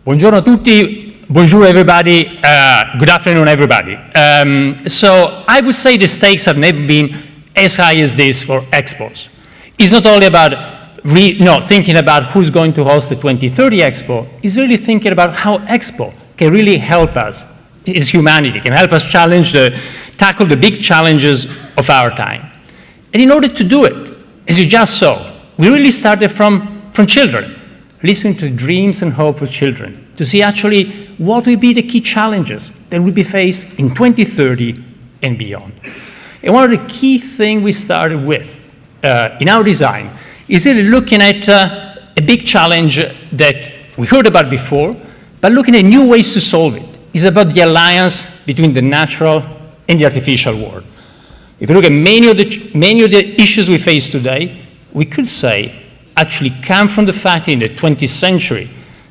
Buongiorno a tutti, bonjour everybody, good afternoon everybody. So I would say the stakes have never been as high as this for expos. It's not only about thinking about who's going to host the 2030 Expo, it's really thinking about how Expo can really help us as humanity, can help us tackle the big challenges of our time. And in order to do it, as you just saw, we really started from children, listening to dreams and hope for children, to see actually what will be the key challenges that will be faced in 2030 and beyond. And one of the key things we started with in our design is really looking at a big challenge that we heard about before, but looking at new ways to solve it. It's about the alliance between the natural and the artificial world. If you look at many of the issues we face today, we could say actually come from the fact that in the 20th century,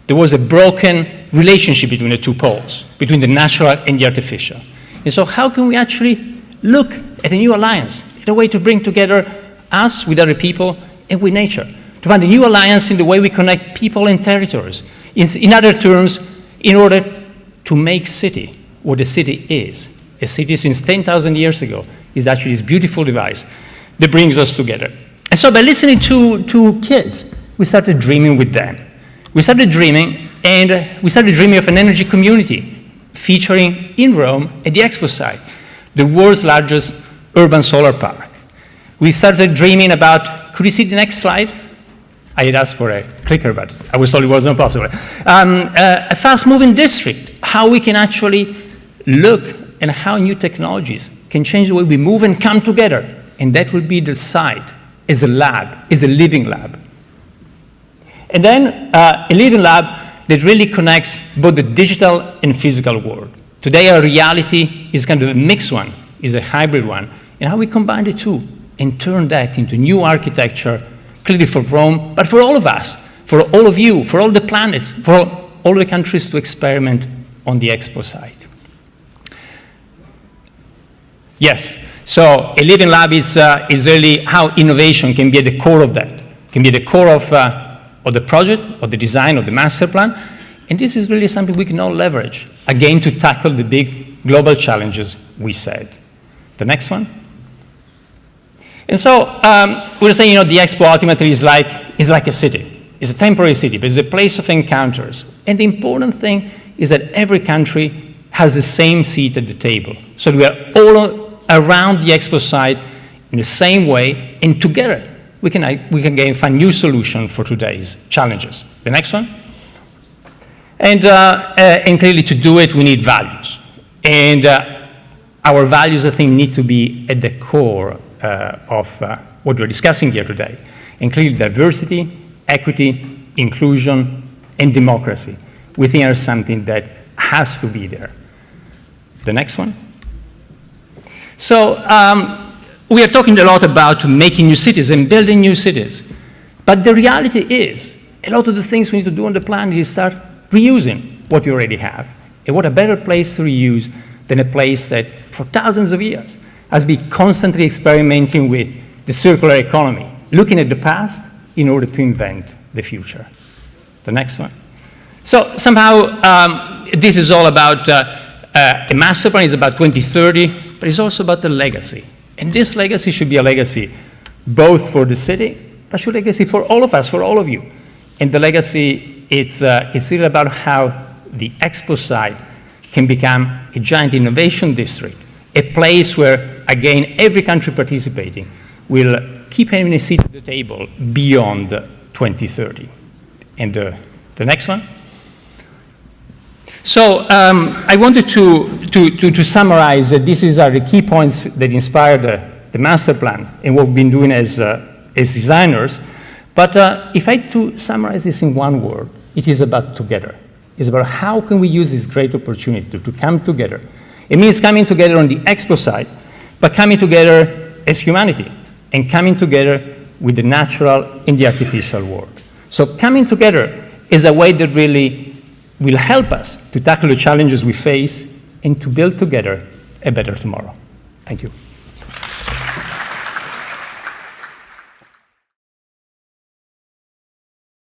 there was a broken relationship between the two poles, between the natural and the artificial. And so how can we actually look at a new alliance, at a way to bring together us with other people and with nature, to find a new alliance in the way we connect people and territories. In other terms, in order to make city what a city is. A city since 10,000 years ago is actually this beautiful device that brings us together. And so by listening to kids, we started dreaming with them. We started dreaming, and we started dreaming of an energy community featuring in Rome at the Expo site, the world's largest urban solar park. We started dreaming about, could you see the next slide? I had asked for a clicker, but I was told it wasn't possible. A fast-moving district, how we can actually look at how new technologies can change the way we move and come together. And that will be the site as a lab, as a living lab. And then a living lab that really connects both the digital and physical world. Today our reality is kind of a mixed one, is a hybrid one, and how we combine the two and turn that into new architecture, clearly for Rome, but for all of us, for all of you, for all the planets, for all the countries to experiment on the Expo site. Yes, so a living lab is really how innovation can be at the core of that, can be at the core of the project, of the design, of the master plan. And this is really something we can all leverage, again, to tackle the big global challenges we said. The next one. And so we were saying, the Expo ultimately is like a city. It's a temporary city, but it's a place of encounters. And the important thing is that every country has the same seat at the table. So we are all around the Expo site in the same way, and together we can again find new solutions for today's challenges. The next one. And clearly to do it, we need values. And our values, I think, need to be at the core of what we're discussing here today. And clearly diversity, equity, inclusion, and democracy, we think are something that has to be there. The next one. So we are talking a lot about making new cities and building new cities. But the reality is, a lot of the things we need to do on the planet is start reusing what we already have. And what a better place to reuse than a place that for thousands of years has been constantly experimenting with the circular economy, looking at the past in order to invent the future. The next one. So somehow this is all about a master plan, is about 2030, but it's also about the legacy. And this legacy should be a legacy both for the city, but should be a legacy for all of us, for all of you. And the legacy, it's really about how the Expo site can become a giant innovation district, a place where, again, every country participating will keep having a seat at the table beyond 2030. And the next one. So I wanted to summarize that these are the key points that inspired the master plan and what we've been doing as designers. But if I had to summarize this in one word, it is about together. It's about how can we use this great opportunity to come together. It means coming together on the Expo site, but coming together as humanity and coming together with the natural and the artificial world. So coming together is a way that really will help us to tackle the challenges we face and to build together a better tomorrow. Thank you.